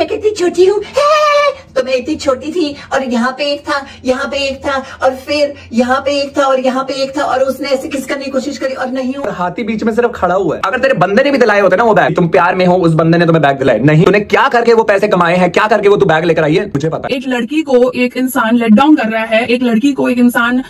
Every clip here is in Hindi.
मैं कितनी छोटी हूँ, तो मैं इतनी छोटी थी और यहाँ पे एक था, यहाँ पे एक था और फिर यहाँ पे एक था और यहाँ पे एक था और उसने ऐसे किस करने की कोशिश करी और नहीं हुआ। हाथी बीच में सिर्फ खड़ा हुआ है। अगर तेरे बंदे ने भी दिलाए होते ना वो बैग, तुम प्यार में हो, उस बंदे ने तुम्हें बैग दिलाए नहीं, तूने क्या करके वो पैसे कमाए हैं, क्या करके वो तू बैग लेकर आई है, मुझे पता। एक लड़की को एक इंसान लेट डाउन कर रहा है, एक लड़की को एक इंसान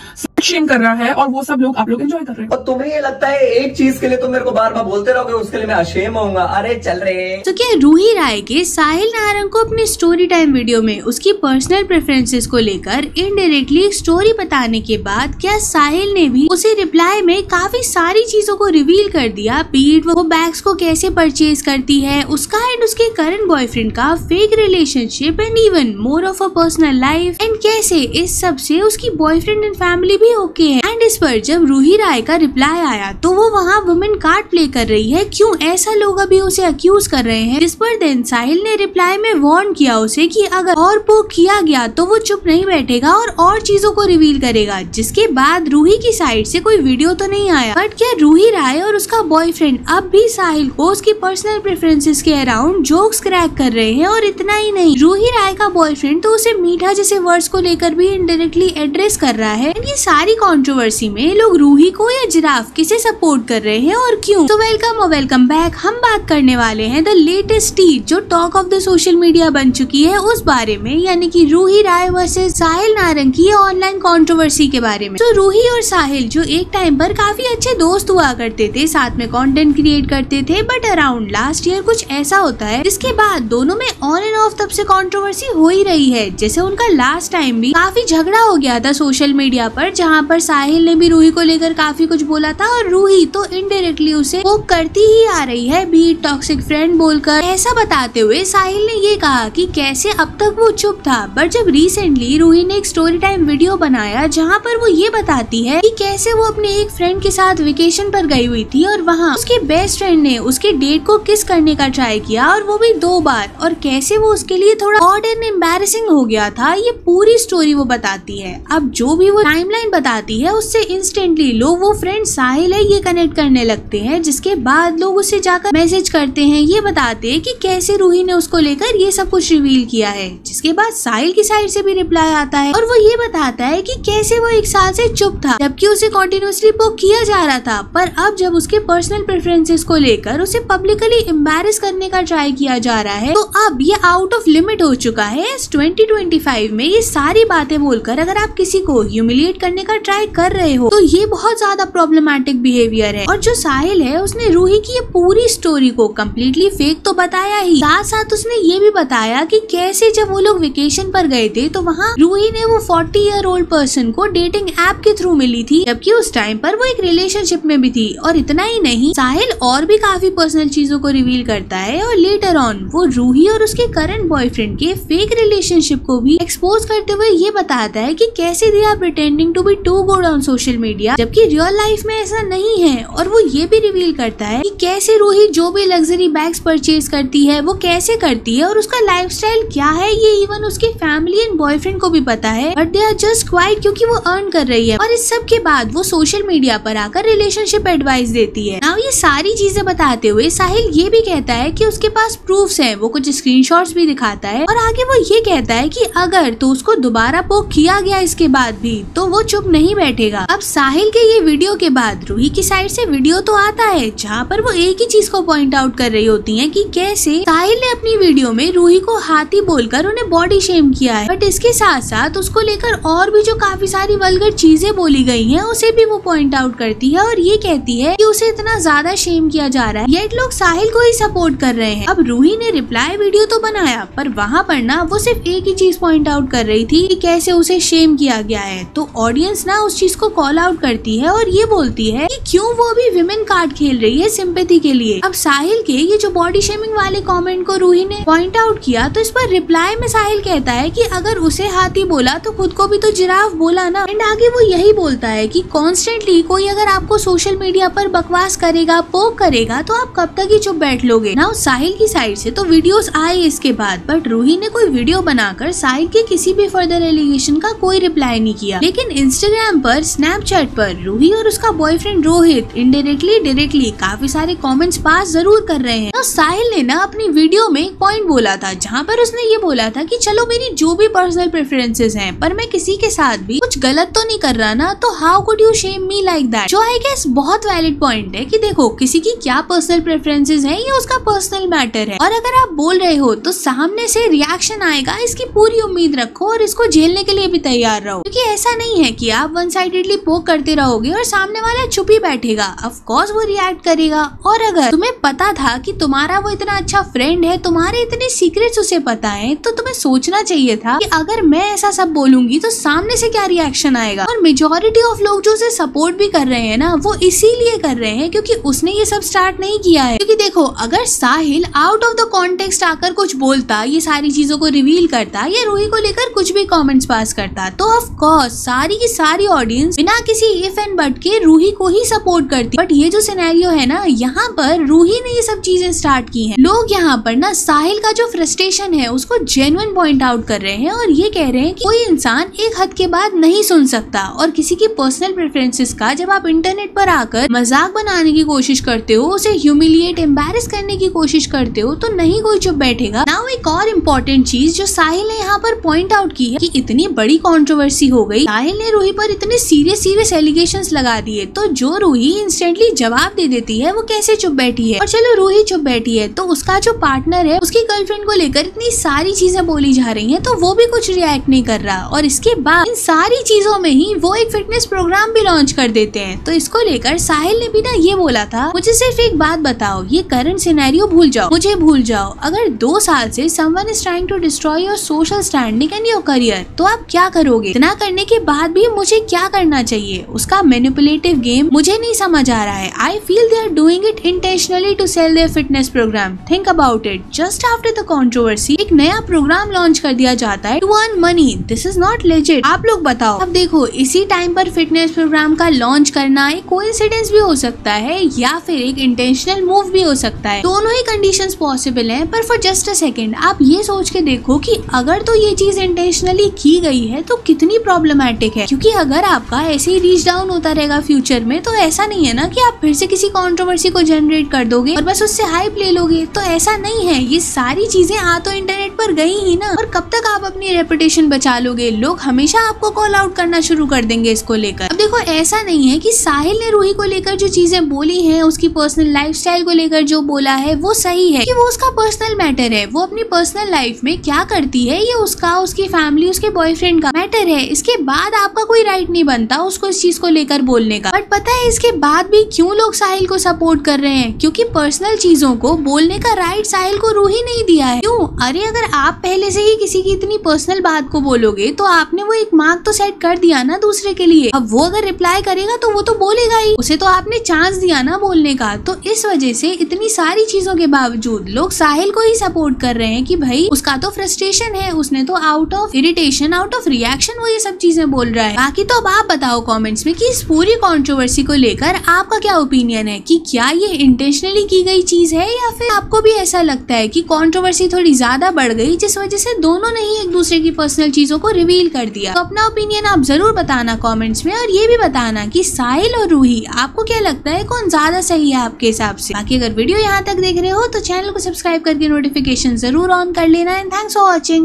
शेम कर रहा है और वो सब लोग आप लोग एंजॉय कर रहे हैं। और तुम्हें ये लगता है एक चीज के लिए तुम मेरे को बार बार बोलते रहोगे उसके लिए मैं अशेम होऊंगा? अरे चल रहे। तो क्या रूही राय के साहिल नारंग को अपनी स्टोरी टाइम वीडियो में उसकी पर्सनल प्रेफरेंसेस को लेकर इनडायरेक्टली एक स्टोरी बताने के बाद क्या साहिल ने भी उसे रिप्लाई में काफी सारी चीजों को रिवील कर दिया, बीट वो बैग्स को कैसे परचेज करती है, उसका एंड उसके करंट बॉयफ्रेंड का fake relationship and even more of a personal life and कैसे इस सब से उसकी बॉयफ्रेंड एंड फैमिली भी ओके है। एंड इस पर जब रूही राय का रिप्लाई आया तो वो वहाँ वुमेन कार्ड प्ले कर रही है, क्यों ऐसा लोग अभी उसे अक्यूज कर रहे हैं, जिस पर देन साहिल ने रिप्लाई में वार्न किया उसे कि अगर और पोक किया गया तो वो चुप नहीं बैठेगा और चीजों को रिवील करेगा। जिसके बाद रूही की साइड से कोई वीडियो तो नहीं आया, बट क्या रूही राय और उसका बॉयफ्रेंड अब भी साहिल को उसकी पर्सनल प्रेफरेंसेस के अराउंड जोक्स क्रैक कर रहे हैं। और इतना ही नहीं, रूही राय का बॉयफ्रेंड तो उसे मीठा जैसे वर्ड्स को लेकर भी इनडायरेक्टली एड्रेस कर रहा है। ये सारी कंट्रोवर्सी में लोग रूही को या जिराफ किसे सपोर्ट कर रहे हैं और क्यों? तो वेलकम और वेलकम बैक। हम बात करने वाले हैं द लेटेस्ट टीज जो talk of the social media बन चुकी है उस बारे में, यानी कि रूही राय वर्सेस साहिल नारंग की ऑनलाइन कंट्रोवर्सी के बारे में। तो रूही और साहिल जो एक टाइम पर काफी अच्छे दोस्त हुआ करते थे, साथ में कंटेंट क्रिएट करते थे, बट अराउंड लास्ट ईयर कुछ ऐसा होता है जिसके बाद दोनों में ऑन एंड ऑफ तब से कंट्रोवर्सी हो ही रही है। जैसे उनका लास्ट टाइम भी काफी झगड़ा हो गया था सोशल मीडिया पर, जहाँ पर साहिल ने भी रूही को लेकर काफी कुछ बोला था और रूही तो इनडायरेक्टली उसे वो करती ही आ रही है, बी टॉक्सिक फ्रेंड बोलकर। ऐसा बताते हुए साहिल ने ये कहा कि कैसे अब तक वो चुप था, बट जब रिसेंटली रूही ने एक स्टोरी टाइम वीडियो बनाया जहाँ पर वो ये बताती है कि कैसे वो अपने एक फ्रेंड के साथ वेकेशन पर गई हुई थी और वहाँ उसके बेस्ट फ्रेंड ने उसके डेट को किस करने का ट्राई किया और वो भी 2 बार, और कैसे वो उसके लिए थोड़ा ऑड एंड एम्बैरेसिंग हो गया था। ये पूरी स्टोरी वो बताती है। अब जो भी वो टाइमलाइन बताती है उससे इंस्टेंटली लोग वो फ्रेंड साहिल है ये कनेक्ट करने लगते हैं, जिसके बाद लोग उससे जाकर मैसेज करते हैं, ये बताते हैं कि कैसे रूही ने उसको लेकर ये सब कुछ रिवील किया है। जिसके बाद साहिल की साइड से भी रिप्लाई आता है और वो ये बताता है कि कैसे वो 1 साल से चुप था जबकि उसे कंटिन्यूअसली पोक किया जा रहा था, पर अब जब उसके पर्सनल प्रेफरेंसेस को लेकर उसे पब्लिकली एम्बैरेस करने का ट्राई किया जा रहा है तो अब ये आउट ऑफ लिमिट हो चुका है। 2025 में ये सारी बातें बोलकर अगर आप किसी को ह्यूमिलिएट करने का ट्राई कर रहे हो तो ये बहुत ज्यादा प्रॉब्लमैटिक बिहेवियर है। और जो साहिल है उसने रूही की ये पूरी स्टोरी को कम्प्लीटली फेक तो बताया ही, साथ साथ उसने ये भी बताया कि कैसे जब वो लोग वेकेशन पर गए थे तो वहाँ रूही ने वो 40 ईयर ओल्ड पर्सन को डेटिंग ऐप के थ्रू मिली थी, जबकि उस टाइम पर वो एक रिलेशनशिप में भी थी। और इतना ही नहीं, साहिल और भी काफी पर्सनल चीजों को रिवील करता है और लेटर ऑन वो रूही और उसके करंट बॉयफ्रेंड के फेक रिलेशनशिप को भी एक्सपोज करते हुए ये बताता है कि कैसे they are pretending to be too good on social media, जबकि रियल लाइफ में ऐसा नहीं है। और वो ये भी रिवील करता है कि कैसे रूही जो भी लग्जरी बैग्स परचेज करती है वो कैसे करती है और उसका लाइफस्टाइल क्या है ये इवन उसके फैमिली एंड बॉयफ्रेंड को भी पता है, but they are just quiet क्योंकि वो अर्न कर रही है। और इस सब के बाद वो सोशल मीडिया पर आकर रिलेशनशिप एडवाइस देती है। नाउ ये सारी चीजें बताते हुए साहिल ये भी कहता है कि उसके पास प्रूफ्स हैं, वो कुछ स्क्रीनशॉट्स भी दिखाता है और आगे वो ये कहता है कि अगर तो उसको दोबारा पोक किया गया इसके बाद भी तो वो चुप नहीं बैठेगा। अब साहिल के ये वीडियो के बाद रूही की साइड से वीडियो तो आता है जहाँ पर वो एक ही चीज को पॉइंट आउट कर रही होती है कि कैसे साहिल ने अपनी वीडियो में रूही को हाथी बोलकर उन्हें बॉडी शेम किया है, बट इसके साथ साथ उसको लेकर और भी जो काफी सारी वल्गर चीजें बोली गई हैं उसे भी वो पॉइंट आउट करती है और ये कहती है कि उसे इतना ज्यादा शेम किया जा रहा है, येट लोग साहिल को ही सपोर्ट कर रहे हैं। अब रूही ने रिप्लाई वीडियो तो बनाया पर वहाँ पर ना वो सिर्फ एक ही चीज पॉइंट आउट कर रही थी कि कैसे उसे शेम किया गया है, तो ऑडियंस ना उस चीज को कॉल आउट करती है और ये बोलती है कि क्यों वो अभी विमेन कार्ड खेल रही है सिंपैथी के लिए। अब साहिल के ये जो बॉडी शेमिंग वाले कमेंट को रूही ने पॉइंट आउट किया तो इस पर रिप्लाई में साहिल कहता है कि अगर उसे हाथी बोला तो खुद को भी तो जिराफ बोला ना। एंड आगे वो यही बोलता है कि कॉन्स्टेंटली कोई अगर आपको सोशल मीडिया पर बकवास करेगा, पोक करेगा तो आप कब तक ही चुप बैठ लोगे। ना साहिल की साइड से तो वीडियोस आए इसके बाद, बट रूही ने कोई वीडियो बनाकर साहिल के किसी भी फर्दर एलिगेशन का कोई रिप्लाई नहीं किया, लेकिन इंस्टेंट इंस्टाग्राम पर, स्नैपचैट पर रूही और उसका बॉयफ्रेंड रोहित इनडायरेक्टली डायरेक्टली काफी सारे कमेंट्स पास जरूर कर रहे हैं। तो साहिल ने ना अपनी वीडियो में एक पॉइंट बोला था जहाँ पर उसने ये बोला था कि चलो मेरी जो भी पर्सनल प्रेफरेंसेस हैं पर मैं किसी के साथ भी कुछ गलत तो नहीं कर रहा ना, तो how could you Shem me like that. जो आई गेस बहुत वैलिड पॉइंट है कि देखो किसी की क्या पर्सनल प्रेफरेंसेस है ये उसका पर्सनल मैटर है, और अगर आप बोल रहे हो तो सामने से रिएक्शन आएगा, इसकी पूरी उम्मीद रखो और इसको झेलने के लिए भी तैयार रहो, क्योंकि ऐसा नहीं है कि आप वन साइडेडली पोक करते रहोगे और सामने वाला चुप ही बैठेगा। ऑफ कोर्स वो रिएक्ट करेगा, और अगर तुम्हें पता था कि तुम्हारा वो इतना अच्छा फ्रेंड है, तुम्हारे इतने सीक्रेट्स उसे पता है, तो तुम्हें सोचना चाहिए था कि अगर मैं ऐसा सब बोलूंगी तो सामने से क्या रिएक्शन आएगा। और मेजॉरिटी ऑफ लोग जो उसे सपोर्ट भी कर रहे हैं ना, वो इसीलिए कर रहे हैं क्योंकि उसने ये सब स्टार्ट नहीं किया है। क्योंकि देखो अगर साहिल आउट ऑफ द कॉन्टेक्स्ट आकर कुछ बोलता, ये सारी चीजों को रिवील करता या रूही को लेकर कुछ भी कमेंट्स पास करता, तो ऑफ कोर्स सारी की सारी ऑडियंस बिना किसी इफ एंड बट के रूही को ही सपोर्ट करती। बट ये जो सिनेरियो है ना, यहाँ पर रूही ने ये सब चीजें स्टार्ट की हैं। लोग यहाँ पर ना साहिल का जो फ्रस्ट्रेशन है उसको जेन्युइन पॉइंट आउट कर रहे हैं और ये कह रहे हैं कि कोई इंसान एक हद के बाद नहीं सुन सकता, और किसी की पर्सनल प्रेफरेंसेस का जब आप इंटरनेट पर आकर मजाक बनाने की कोशिश करते हो, उसे ह्यूमिलिएट एम्बैरेस करने की कोशिश करते हो, तो नहीं कोई चुप बैठेगा। नाउ एक और इम्पोर्टेंट चीज जो साहिल ने यहाँ पर पॉइंट आउट की है कि इतनी बड़ी कंट्रोवर्सी हो गई, साहिल ने रूही पर इतने सीरियस एलिगेशंस लगा दिए, तो जो रूही इंस्टेंटली जवाब दे देती है वो कैसे चुप बैठी है। और चलो रूही चुप बैठी है तो उसका जो पार्टनर है उसकी गर्लफ्रेंड को लेकर इतनी सारी चीजें बोली जा रही हैं, तो वो भी कुछ रिएक्ट नहीं कर रहा। और इसके बाद इन सारी चीजों में ही वो एक फिटनेस प्रोग्राम भी लॉन्च कर देते हैं। तो इसको लेकर साहिल ने भी ना ये बोला था, मुझे सिर्फ एक बात बताओ, ये करंट सिनेरियो भूल जाओ, मुझे भूल जाओ। अगर 2 साल से someone is trying to destroy your social standing and your career, तो आप क्या करोगे? इतना करने के बाद भी मुझे क्या करना चाहिए? उसका मैनिपुलेटिव गेम मुझे नहीं समझ आ रहा है। I feel they are doing it intentionally to sell their fitness program. Think about it, just after the controversy एक नया प्रोग्राम लॉन्च कर दिया जाता है to earn money. This is not legit. आप लोग बताओ। अब देखो इसी टाइम पर फिटनेस प्रोग्राम का लॉन्च करना एक कोइंसिडेंस भी हो सकता है या फिर एक इंटेंशनल मूव भी हो सकता है। दोनों ही कंडीशंस पॉसिबल हैं, पर फॉर जस्ट अ सेकंड आप ये सोच के देखो कि अगर तो ये चीज इंटेंशनली की गई है तो कितनी प्रॉब्लमैटिक है। क्योंकि अगर आपका ऐसे ही रीच डाउन होता रहेगा फ्यूचर में, तो ऐसा नहीं है ना कि आप फिर से किसी कंट्रोवर्सी को जनरेट कर दोगे और बस उससे हाइप ले लोगे। तो ऐसा नहीं है, ये सारी चीजें आ तो इंटरनेट पर गई ही ना, और कब तक आप अपनी रेपुटेशन बचा लोगे? लोग हमेशा आपको कॉल आउट करना शुरू कर देंगे इसको लेकर। अब देखो ऐसा नहीं है कि साहिल ने रूही को लेकर जो चीजें बोली हैं, उसकी पर्सनल लाइफस्टाइल को लेकर जो बोला है वो सही है कि वो उसका पर्सनल मैटर है। वो अपनी पर्सनल लाइफ में क्या करती है ये उसका, उसकी फैमिली, उसके बॉयफ्रेंड का मैटर है। इसके बाद आपका कोई राइट नहीं बनता उसको इस चीज को लेकर बोलने का। बट पता है इसके बाद भी क्यों लोग साहिल को सपोर्ट कर रहे हैं? क्योंकि पर्सनल चीजों को बोलने का राइट साहिल को रूही नहीं दिया है। क्यों? अरे अगर आप पहले से ही किसी की इतनी पर्सनल बात को बोलोगे तो आपने वो एक मार्क तो सेट कर दिया ना दूसरे के लिए। अब वो अगर रिप्लाई करेगा तो वो तो बोलेगा ही, उसे तो आपने चांस दिया ना बोलने का। तो इस वजह से इतनी सारी चीजों के बावजूद लोग साहिल को ही सपोर्ट कर रहे हैं कि भाई उसका तो फ्रस्ट्रेशन है, उसने तो out of irritation, out of reaction वो ये सब चीजें बोल रहा है। बाकी तो अब आप बताओ कमेंट्स में कि इस पूरी कंट्रोवर्सी को लेकर आपका क्या ओपिनियन है कि क्या ये इंटेंशनली की गई चीज है या फिर आपको भी ऐसा लगता है कि कंट्रोवर्सी थोड़ी ज्यादा बढ़ गई जिस वजह से दोनों ने ही एक दूसरे की पर्सनल चीजों को रिवील कर दिया। तो अपना ओपिनियन आप जरूर बताना कमेंट्स में, और ये भी बताना कि साहिल और रूही आपको क्या लगता है कौन ज्यादा सही है आपके हिसाब से। बाकी अगर वीडियो यहाँ तक देख रहे हो तो चैनल को सब्सक्राइब करके नोटिफिकेशन जरूर ऑन कर लेना। And thanks for watching.